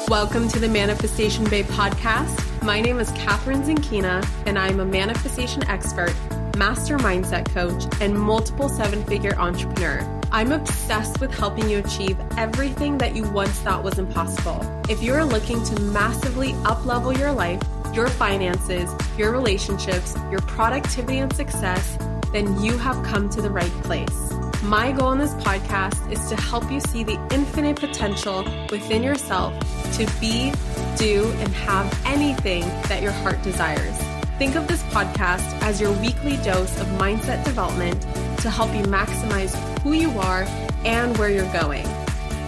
Welcome to the Manifestation Babe podcast. My name is Catherine Zinkina, and I'm a manifestation expert, master mindset coach, and multiple seven-figure entrepreneur. I'm obsessed with helping you achieve everything that you once thought was impossible. If you're looking to massively up-level your life, your finances, your relationships, your productivity and success, then you have come to the right place. My goal in this podcast is to help you see the infinite potential within yourself to be, do, and have anything that your heart desires. Think of this podcast as your weekly dose of mindset development to help you maximize who you are and where you're going.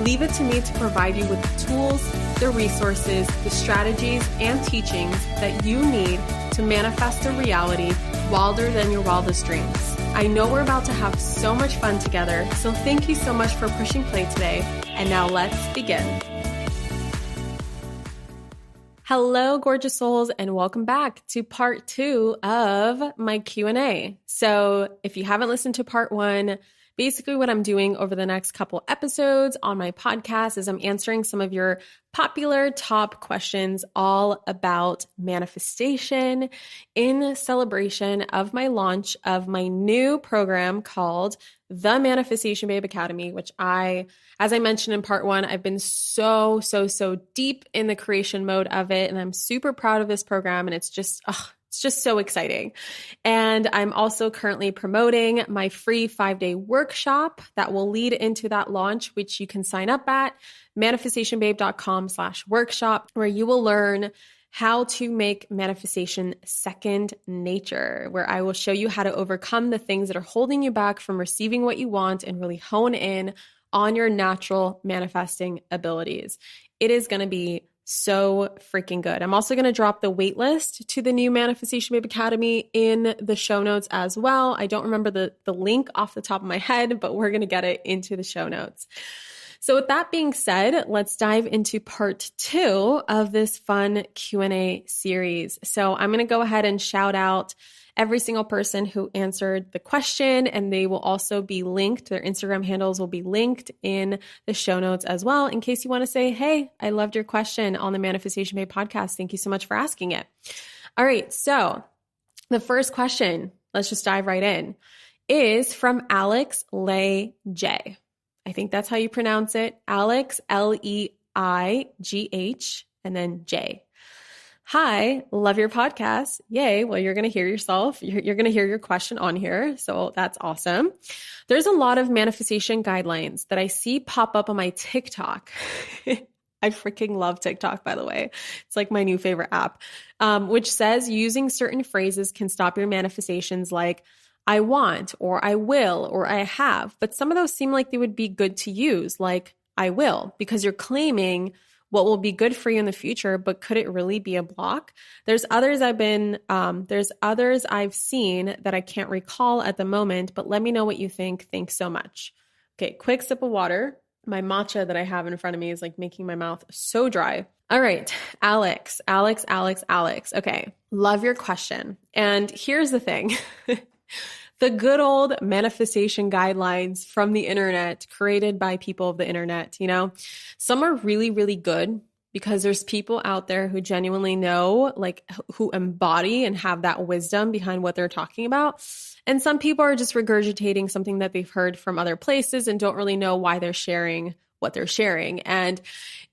Leave it to me to provide you with the tools, the resources, the strategies, and teachings that you need to manifest a reality wilder than your wildest dreams. I know we're about to have so much fun together, so thank you so much for pushing play today. And now let's begin. Hello, gorgeous souls, and welcome back to part 2 of my Q&A. So if you haven't listened to part 1, basically what I'm doing over the next couple episodes on my podcast is I'm answering some of your popular top questions all about manifestation in celebration of my launch of my new program called the Manifestation Babe Academy, which as I mentioned in part 1, I've been so deep in the creation mode of it. And I'm super proud of this program. And it's just so exciting. And I'm also currently promoting my free 5-day workshop that will lead into that launch, which you can sign up at manifestationbabe.com/workshop, where you will learn how to make manifestation second nature, where I will show you how to overcome the things that are holding you back from receiving what you want and really hone in on your natural manifesting abilities. It is going to be so freaking good. I'm also going to drop the wait list to the new Manifestation Babe Academy in the show notes as well. I don't remember the link off the top of my head, but we're going to get it into the show notes. So with that being said, let's dive into part 2 of this fun Q&A series. So I'm going to go ahead and shout out every single person who answered the question, and they will also be linked. Their Instagram handles will be linked in the show notes as well, in case you want to say, hey, I loved your question on the Manifestation Babe podcast. Thank you so much for asking it. All right, so the first question, let's just dive right in, is from Alex Leigh J. I think that's how you pronounce it. Alex, Leigh, and then J. Hi, love your podcast. Yay. Well, you're going to hear yourself. You're going to hear your question on here. So that's awesome. There's a lot of manifestation guidelines that I see pop up on my TikTok. I freaking love TikTok, by the way. It's like my new favorite app, which says using certain phrases can stop your manifestations, like I want, or I will, or I have. But some of those seem like they would be good to use, like I will, because you're claiming what will be good for you in the future, but could it really be a block? There's others I've seen that I can't recall at the moment, but let me know what you think. Thanks so much. Okay, quick sip of water. My matcha that I have in front of me is like making my mouth so dry. All right, Alex. Okay, love your question. And here's the thing. The good old manifestation guidelines from the internet, created by people of the internet, some are really, really good because there's people out there who genuinely know, like who embody and have that wisdom behind what they're talking about. And some people are just regurgitating something that they've heard from other places and don't really know why they're sharing what they're sharing. And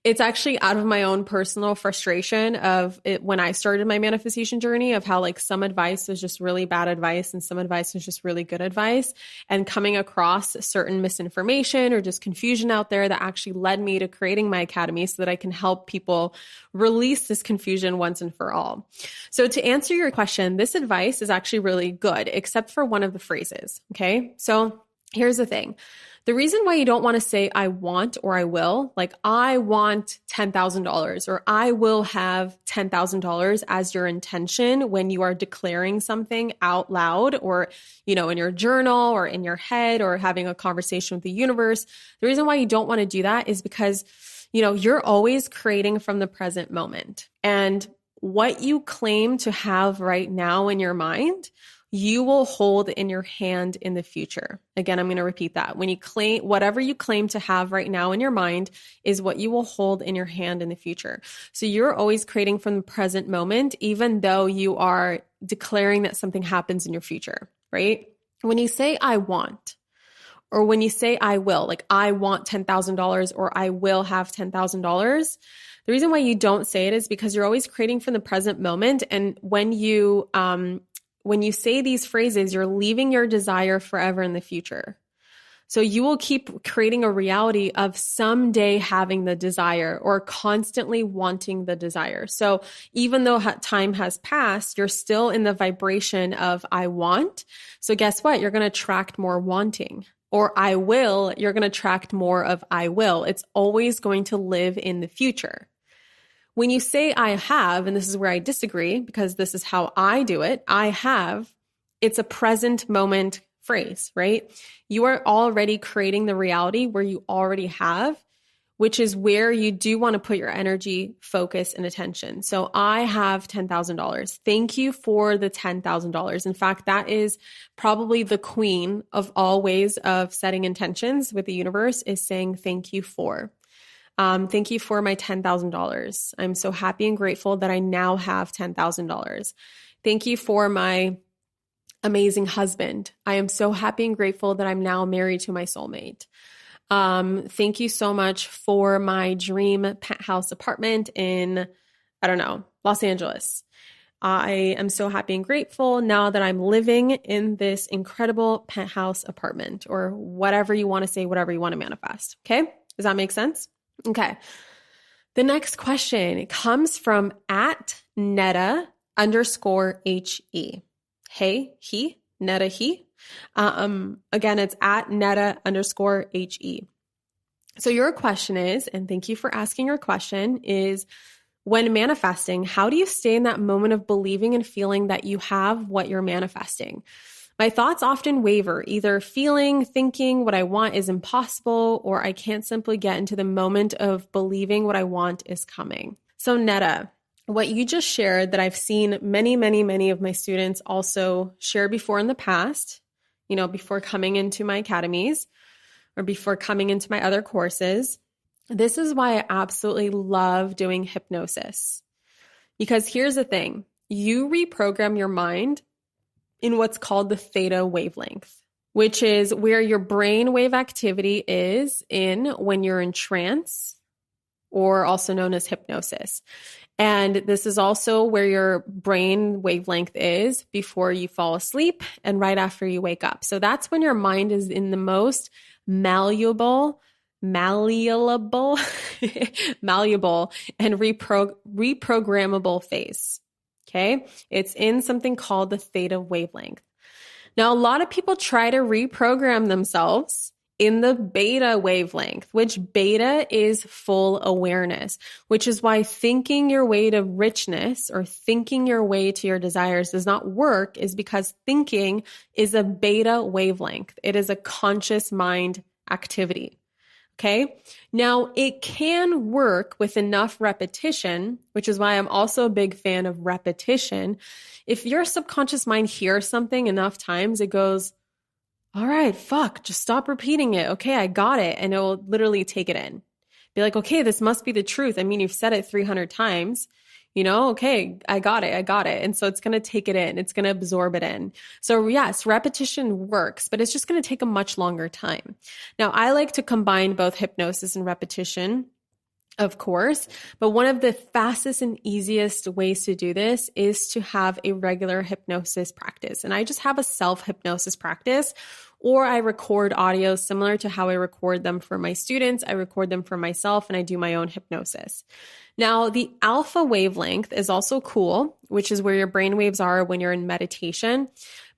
it's actually out of my own personal frustration of it when I started my manifestation journey, of how like some advice was just really bad advice and some advice was just really good advice, and coming across certain misinformation or just confusion out there that actually led me to creating my academy so that I can help people release this confusion once and for all. So to answer your question, this advice is actually really good, except for one of the phrases. Okay. So here's the thing. The reason why you don't want to say I want or I will, like I want $10,000 or I will have $10,000 as your intention when you are declaring something out loud or, in your journal or in your head or having a conversation with the universe. The reason why you don't want to do that is because, you're always creating from the present moment. And what you claim to have right now in your mind, you will hold in your hand in the future. Again, I'm going to repeat that. When you claim, whatever you claim to have right now in your mind is what you will hold in your hand in the future. So you're always creating from the present moment, even though you are declaring that something happens in your future, right? When you say, I want, or when you say, I will, like I want $10,000 or I will have $10,000, the reason why you don't say it is because you're always creating from the present moment. And when you say these phrases, you're leaving your desire forever in the future. So you will keep creating a reality of someday having the desire or constantly wanting the desire. So even though time has passed, you're still in the vibration of I want. So guess what? You're going to attract more wanting. Or I will, you're going to attract more of I will. It's always going to live in the future. When you say I have, and this is where I disagree because this is how I do it, I have, it's a present moment phrase, right? You are already creating the reality where you already have, which is where you do want to put your energy, focus, and attention. So I have $10,000. Thank you for the $10,000. In fact, that is probably the queen of all ways of setting intentions with the universe is saying thank you for. Thank you for my $10,000. I'm so happy and grateful that I now have $10,000. Thank you for my amazing husband. I am so happy and grateful that I'm now married to my soulmate. Thank you so much for my dream penthouse apartment in, Los Angeles. I am so happy and grateful now that I'm living in this incredible penthouse apartment or whatever you want to say, whatever you want to manifest. Okay. Does that make sense? Okay. The next question comes from @Netta_HE. Hey, he, Netta, he. Again, it's @Netta_HE. So your question is, and thank you for asking your question, is when manifesting, how do you stay in that moment of believing and feeling that you have what you're manifesting? My thoughts often waver, either thinking what I want is impossible, or I can't simply get into the moment of believing what I want is coming. So Netta, what you just shared that I've seen many, many, many of my students also share before in the past, before coming into my academies or before coming into my other courses. This is why I absolutely love doing hypnosis. Because here's the thing, you reprogram your mind in what's called the theta wavelength, which is where your brain wave activity is in when you're in trance, or also known as hypnosis. And this is also where your brain wavelength is before you fall asleep and right after you wake up. So that's when your mind is in the most malleable and reprogrammable phase. Okay. It's in something called the theta wavelength. Now, a lot of people try to reprogram themselves in the beta wavelength, which beta is full awareness, which is why thinking your way to richness or thinking your way to your desires does not work, is because thinking is a beta wavelength. It is a conscious mind activity. Okay. Now it can work with enough repetition, which is why I'm also a big fan of repetition. If your subconscious mind hears something enough times, it goes, all right, just stop repeating it. Okay, I got it. And it will literally take it in. Be like, okay, this must be the truth. I mean, you've said it 300 times, okay, I got it. And so it's going to take it in. It's going to absorb it in. So yes, repetition works, but it's just going to take a much longer time. Now, I like to combine both hypnosis and repetition, of course, but one of the fastest and easiest ways to do this is to have a regular hypnosis practice. And I just have a self-hypnosis practice, or I record audios similar to how I record them for my students. I record them for myself and I do my own hypnosis. Now, the alpha wavelength is also cool, which is where your brain waves are when you're in meditation.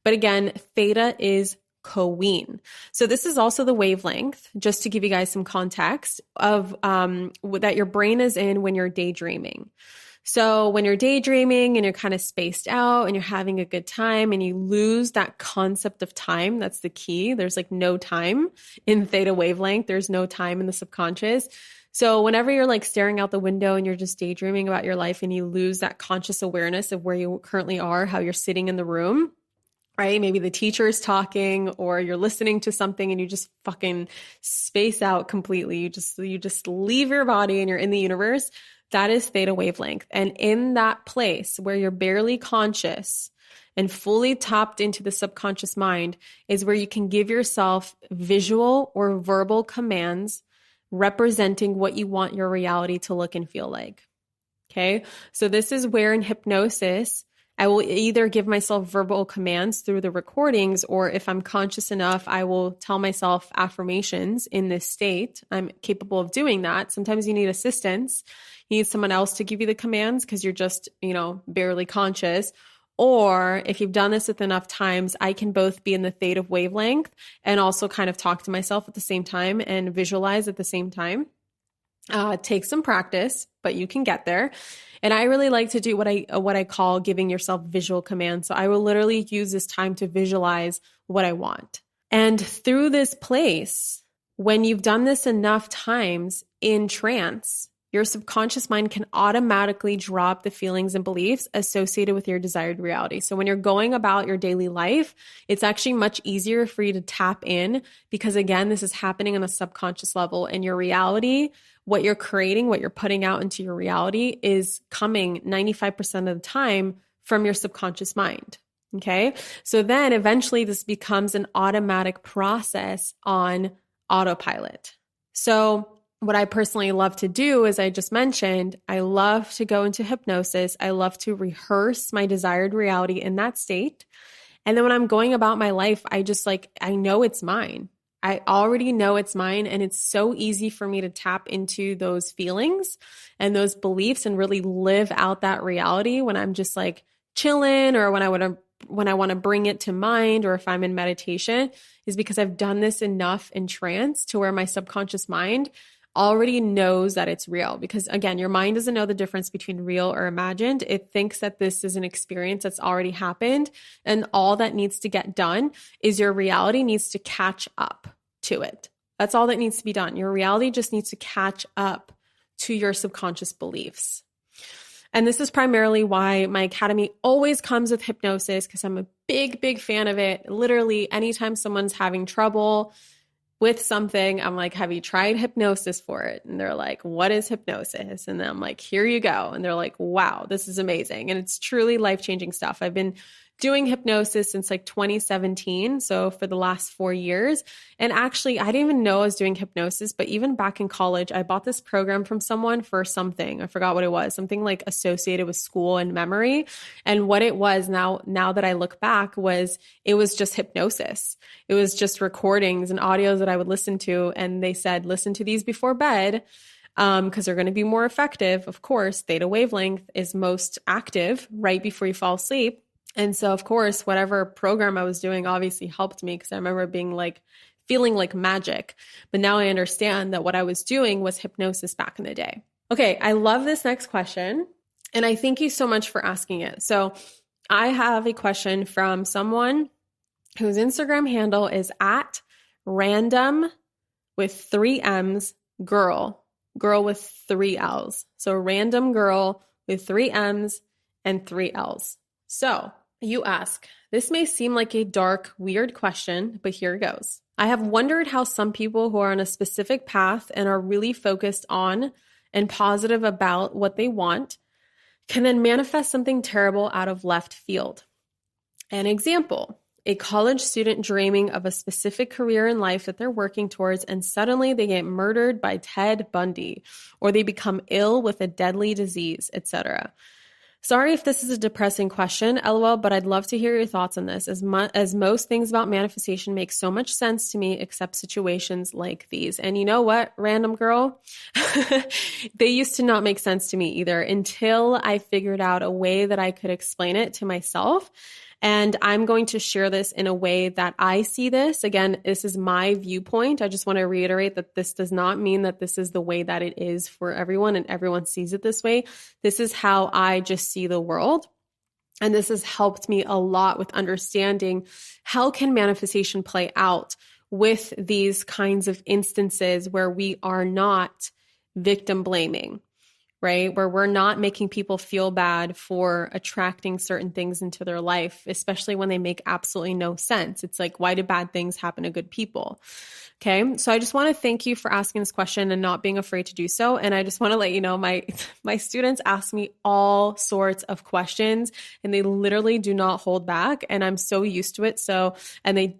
But again, theta is Coen. So this is also the wavelength, just to give you guys some context of that your brain is in when you're daydreaming. So when you're daydreaming and you're kind of spaced out and you're having a good time and you lose that concept of time, that's the key. There's like no time in theta wavelength. There's no time in the subconscious. So whenever you're like staring out the window and you're just daydreaming about your life and you lose that conscious awareness of where you currently are, how you're sitting in the room, right? Maybe the teacher is talking or you're listening to something and you just fucking space out completely. You just leave your body and you're in the universe. That is theta wavelength. And in that place where you're barely conscious and fully tapped into the subconscious mind is where you can give yourself visual or verbal commands representing what you want your reality to look and feel like. Okay. So this is where in hypnosis, I will either give myself verbal commands through the recordings, or if I'm conscious enough, I will tell myself affirmations in this state. I'm capable of doing that. Sometimes you need assistance. You need someone else to give you the commands because you're just, barely conscious. Or if you've done this with enough times, I can both be in the theta wavelength and also kind of talk to myself at the same time and visualize at the same time. Take some practice, but you can get there. And I really like to do what I call giving yourself visual commands. So I will literally use this time to visualize what I want. And through this place, when you've done this enough times in trance, your subconscious mind can automatically drop the feelings and beliefs associated with your desired reality. So when you're going about your daily life, it's actually much easier for you to tap in because, again, this is happening on a subconscious level, and your reality, what you're creating, what you're putting out into your reality is coming 95% of the time from your subconscious mind. Okay. So then eventually this becomes an automatic process on autopilot. So what I personally love to do, as I just mentioned, I love to go into hypnosis. I love to rehearse my desired reality in that state. And then when I'm going about my life, I know it's mine. I already know it's mine. And it's so easy for me to tap into those feelings and those beliefs and really live out that reality when I'm just like chilling, or when I want to bring it to mind, or if I'm in meditation, is because I've done this enough in trance to where my subconscious mind already knows that it's real. Because again, your mind doesn't know the difference between real or imagined. It thinks that this is an experience that's already happened. And all that needs to get done is your reality needs to catch up to it. That's all that needs to be done. Your reality just needs to catch up to your subconscious beliefs. And this is primarily why my academy always comes with hypnosis, because I'm a big, big fan of it. Literally, anytime someone's having trouble with something, I'm like, have you tried hypnosis for it? And they're like, what is hypnosis? And then I'm like, here you go. And they're like, wow, this is amazing. And it's truly life-changing stuff. I've been doing hypnosis since like 2017. So for the last 4 years. And actually, I didn't even know I was doing hypnosis, but even back in college, I bought this program from someone for something. I forgot what it was, something like associated with school and memory. And what it was now that I look back it was just hypnosis. It was just recordings and audios that I would listen to. And they said, listen to these before bed, because they're going to be more effective. Of course, theta wavelength is most active right before you fall asleep. And so, of course, whatever program I was doing obviously helped me, because I remember feeling like magic. But now I understand that what I was doing was hypnosis back in the day. Okay, I love this next question. And I thank you so much for asking it. So I have a question from someone whose Instagram handle is at random with 3 M's girl with 3 L's. So random girl with 3 M's and 3 L's. So you ask, this may seem like a dark, weird question, but here it goes. I have wondered how some people who are on a specific path and are really focused on and positive about what they want can then manifest something terrible out of left field. An example, a college student dreaming of a specific career in life that they're working towards, and suddenly they get murdered by Ted Bundy, or they become ill with a deadly disease, etc. Sorry if this is a depressing question, LOL, but I'd love to hear your thoughts on this, as most things about manifestation make so much sense to me, except situations like these. And you know what, random girl? They used to not make sense to me either, until I figured out a way that I could explain it to myself. And I'm going to share this in a way that I see this. Again, this is my viewpoint. I just want to reiterate that this does not mean that this is the way that it is for everyone and everyone sees it this way. This is how I just see the world. And this has helped me a lot with understanding how can manifestation play out with these kinds of instances where we are not victim blaming. right? Where we're not making people feel bad for attracting certain things into their life, especially when they make absolutely no sense. It's like, why do bad things happen to good people? Okay. So I just want to thank you for asking this question and not being afraid to do so. And I just want to let you know, my students ask me all sorts of questions and they literally do not hold back. And I'm so used to it. So, they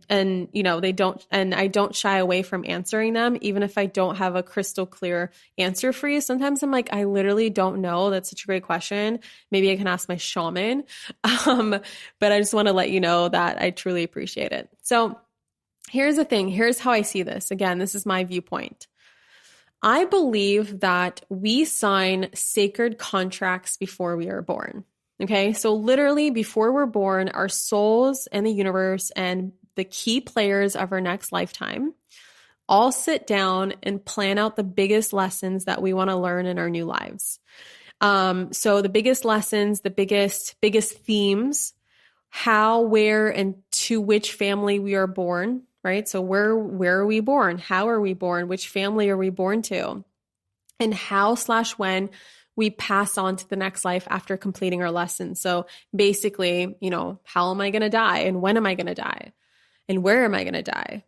don't, and I don't shy away from answering them, even if I don't have a crystal clear answer for you. Sometimes I'm like, I literally don't know. That's such a great question. Maybe I can ask my shaman. But I just want to let you know that I truly appreciate it. So here's the thing. Here's how I see this. Again, this is my viewpoint. I believe that we sign sacred contracts before we are born. Okay. So literally before we're born, our souls and the universe and the key players of our next lifetime all sit down and plan out the biggest lessons that we want to learn in our new lives. So the biggest lessons, the biggest themes, how, where, and to which family we are born, right? So where are we born? How are we born? Which family are we born to? And how/when we pass on to the next life after completing our lessons. So basically, how am I going to die? And when am I going to die? And where am I going to die?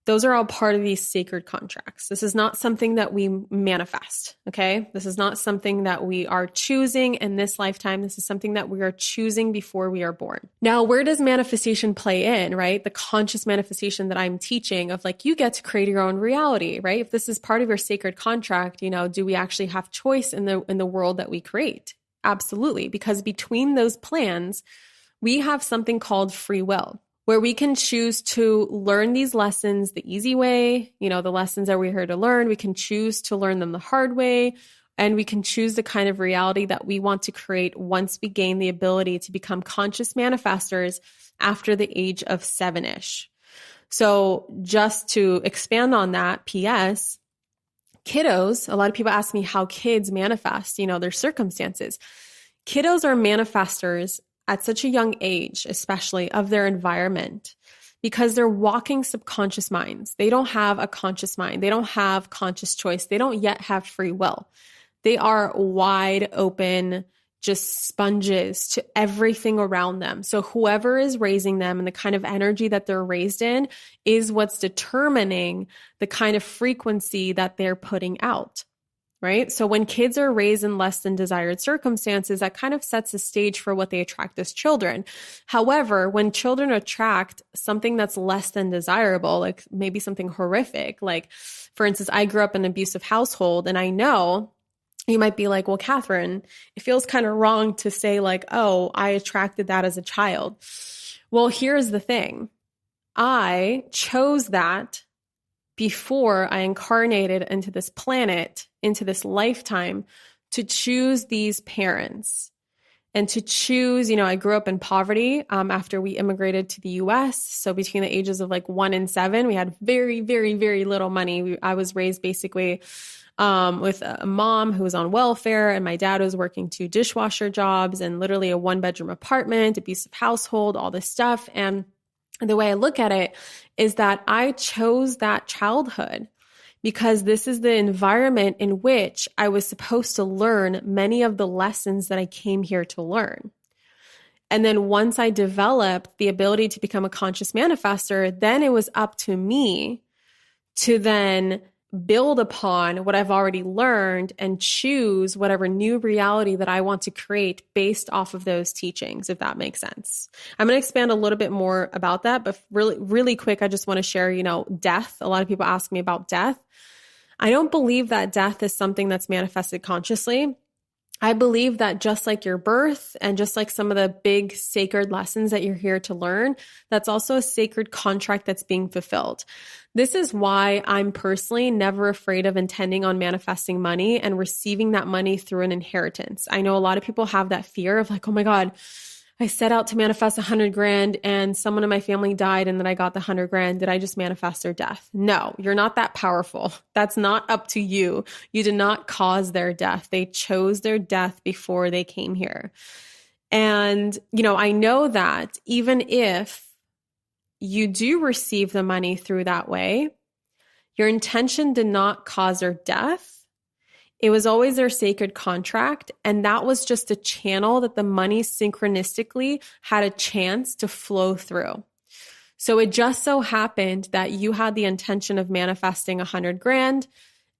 Those are all part of these sacred contracts. This is not something that we manifest, okay? This is not something that we are choosing in this lifetime. This is something that we are choosing before we are born. Now, where does manifestation play in, right? The conscious manifestation that I'm teaching of like, you get to create your own reality, right? If this is part of your sacred contract, do we actually have choice in the world that we create? Absolutely. Because between those plans, we have something called free will, where we can choose to learn these lessons the easy way, the lessons that we're here to learn. We can choose to learn them the hard way, and we can choose the kind of reality that we want to create once we gain the ability to become conscious manifestors after the age of 7-ish. So just to expand on that, P.S., kiddos, a lot of people ask me how kids manifest, their circumstances. Kiddos are manifestors at such a young age, especially of their environment, because they're walking subconscious minds. They don't have a conscious mind. They don't have conscious choice. They don't yet have free will. They are wide open, just sponges to everything around them. So whoever is raising them and the kind of energy that they're raised in is what's determining the kind of frequency that they're putting out. Right? So when kids are raised in less than desired circumstances, that kind of sets the stage for what they attract as children. However, when children attract something that's less than desirable, like maybe something horrific, like for instance, I grew up in an abusive household, and I know you might be like, well, Catherine, it feels kind of wrong to say like, oh, I attracted that as a child. Well, here's the thing. I chose that before I incarnated into this planet, into this lifetime, to choose these parents and to choose, I grew up in poverty after we immigrated to the US. So between the ages of like 1 and 7, we had very, very, very little money. I was raised basically with a mom who was on welfare, and my dad was working 2 dishwasher jobs and literally a 1-bedroom apartment, abusive household, all this stuff. And the way I look at it is that I chose that childhood because this is the environment in which I was supposed to learn many of the lessons that I came here to learn. And then once I developed the ability to become a conscious manifestor, then it was up to me to then build upon what I've already learned and choose whatever new reality that I want to create based off of those teachings, if that makes sense. I'm going to expand a little bit more about that, but really, really quick, I just want to share, death. A lot of people ask me about death. I don't believe that death is something that's manifested consciously. I believe that just like your birth and just like some of the big sacred lessons that you're here to learn, that's also a sacred contract that's being fulfilled. This is why I'm personally never afraid of intending on manifesting money and receiving that money through an inheritance. I know a lot of people have that fear of like, oh my God, I set out to manifest 100 grand and someone in my family died and then I got the 100 grand. Did I just manifest their death? No, you're not that powerful. That's not up to you. You did not cause their death. They chose their death before they came here. And, I know that even if you do receive the money through that way, your intention did not cause their death. It was always their sacred contract. And that was just a channel that the money synchronistically had a chance to flow through. So it just so happened that you had the intention of manifesting 100 grand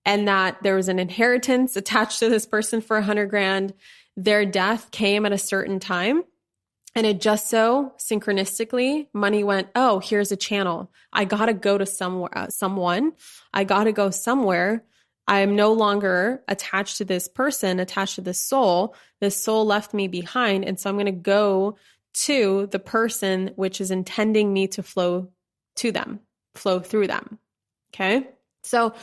and that there was an inheritance attached to this person for 100 grand. Their death came at a certain time. And it just so synchronistically, money went, oh, here's a channel. I got to go to someone. I got to go somewhere. I am no longer attached to this person, attached to this soul. This soul left me behind. And so I'm going to go to the person which is intending me to flow to them, flow through them. Okay. So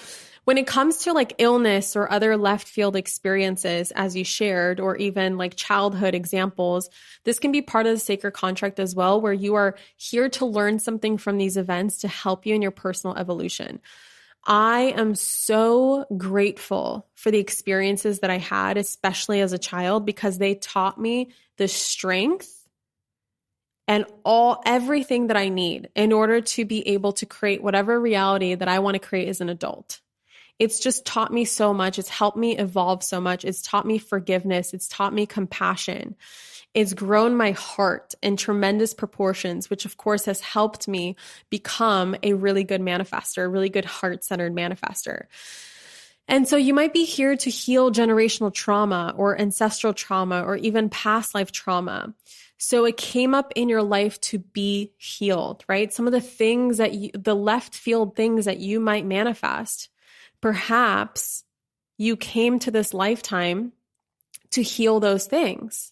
when it comes to like illness or other left field experiences, as you shared, or even like childhood examples, this can be part of the sacred contract as well, where you are here to learn something from these events to help you in your personal evolution. I am so grateful for the experiences that I had, especially as a child, because they taught me the strength and everything that I need in order to be able to create whatever reality that I want to create as an adult. It's just taught me so much. It's helped me evolve so much. It's taught me forgiveness. It's taught me compassion. It's grown my heart in tremendous proportions, which of course has helped me become a really good manifester, a really good heart-centered manifester. And so you might be here to heal generational trauma or ancestral trauma or even past life trauma. So it came up in your life to be healed, right? Some of the things the left field things that you might manifest, perhaps you came to this lifetime to heal those things.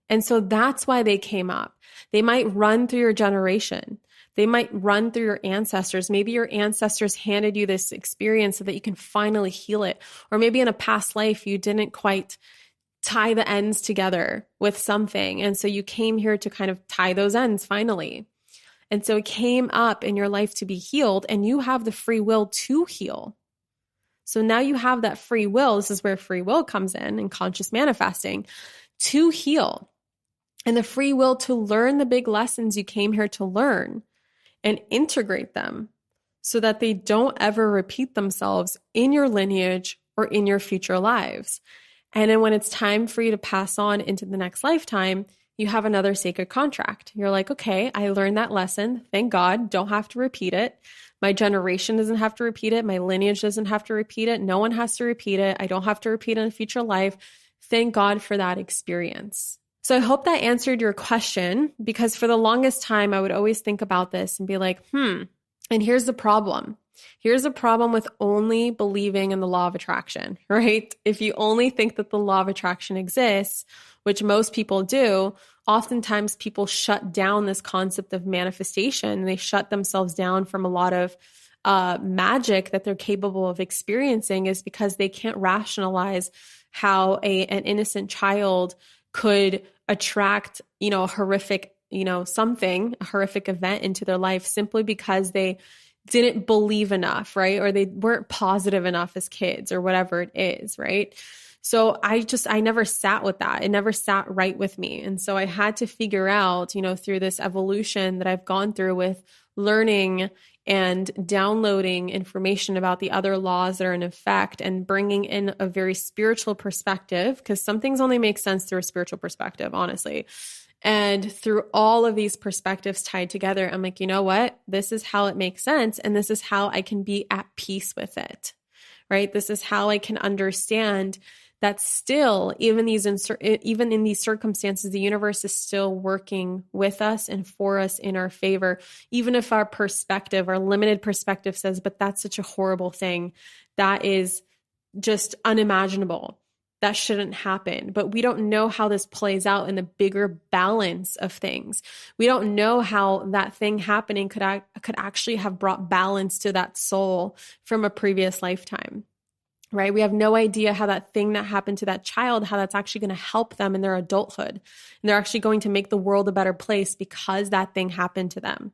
And so that's why they came up. They might run through your generation. They might run through your ancestors. Maybe your ancestors handed you this experience so that you can finally heal it. Or maybe in a past life, you didn't quite tie the ends together with something. And so you came here to kind of tie those ends finally. And so it came up in your life to be healed, and you have the free will to heal. So now you have that free will. This is where free will comes in conscious manifesting, to heal. And the free will to learn the big lessons you came here to learn and integrate them so that they don't ever repeat themselves in your lineage or in your future lives. And then when it's time for you to pass on into the next lifetime, you have another sacred contract. You're like, okay, I learned that lesson. Thank God, don't have to repeat it. My generation doesn't have to repeat it. My lineage doesn't have to repeat it. No one has to repeat it. I don't have to repeat it in a future life. Thank God for that experience. So I hope that answered your question, because for the longest time, I would always think about this and be like, and here's the problem. Here's the problem with only believing in the law of attraction, right? If you only think that the law of attraction exists, which most people do, oftentimes people shut down this concept of manifestation. They shut themselves down from a lot of magic that they're capable of experiencing, is because they can't rationalize how an innocent child could attract, a horrific, a horrific event into their life simply because they didn't believe enough, right? Or they weren't positive enough as kids or whatever it is, right? So I never sat with that. It never sat right with me. And so I had to figure out, through this evolution that I've gone through with learning and downloading information about the other laws that are in effect and bringing in a very spiritual perspective, because some things only make sense through a spiritual perspective, honestly. And through all of these perspectives tied together, I'm like, you know what? This is how it makes sense. And this is how I can be at peace with it, right? This is how I can understand that still, even in these circumstances, the universe is still working with us and for us in our favor, even if our perspective, our limited perspective says, but that's such a horrible thing. That is just unimaginable. That shouldn't happen. But we don't know how this plays out in the bigger balance of things. We don't know how that thing happening could actually have brought balance to that soul from a previous lifetime, right? We have no idea how that thing that happened to that child, how that's actually going to help them in their adulthood. And they're actually going to make the world a better place because that thing happened to them.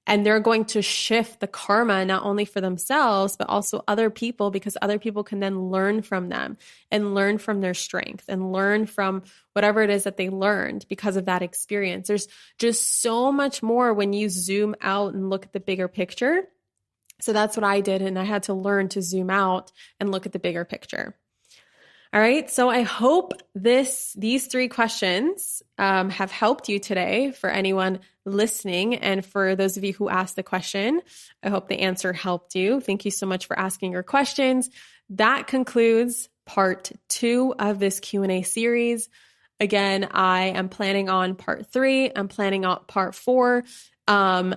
And they're going to shift the karma, not only for themselves, but also other people, because other people can then learn from them and learn from their strength and learn from whatever it is that they learned because of that experience. There's just so much more when you zoom out and look at the bigger picture. So that's what I did. And I had to learn to zoom out and look at the bigger picture. All right. So I hope these 3 questions have helped you today for anyone listening. And for those of you who asked the question, I hope the answer helped you. Thank you so much for asking your questions. That concludes part 2 of this Q&A series. Again, I am planning on part 3. I'm planning on part 4.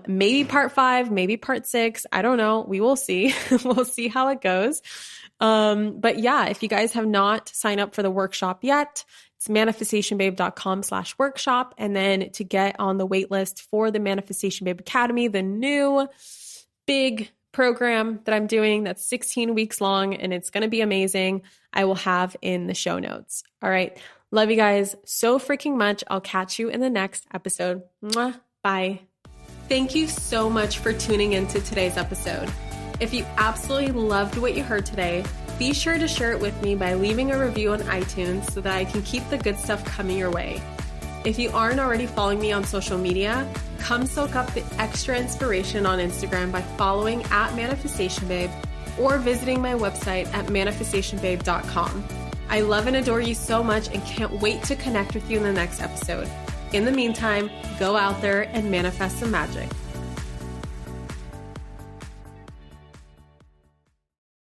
Maybe part 5, maybe part 6. I don't know. We will see. We'll see how it goes. But yeah, if you guys have not signed up for the workshop yet, it's manifestationbabe.com/workshop. And then to get on the wait list for the Manifestation Babe Academy, the new big program that I'm doing that's 16 weeks long and it's going to be amazing, I will have in the show notes. All right. Love you guys so freaking much. I'll catch you in the next episode. Mwah. Bye. Thank you so much for tuning into today's episode. If you absolutely loved what you heard today, be sure to share it with me by leaving a review on iTunes so that I can keep the good stuff coming your way. If you aren't already following me on social media, come soak up the extra inspiration on Instagram by following @ManifestationBabe or visiting my website at manifestationbabe.com. I love and adore you so much and can't wait to connect with you in the next episode. In the meantime, go out there and manifest some magic.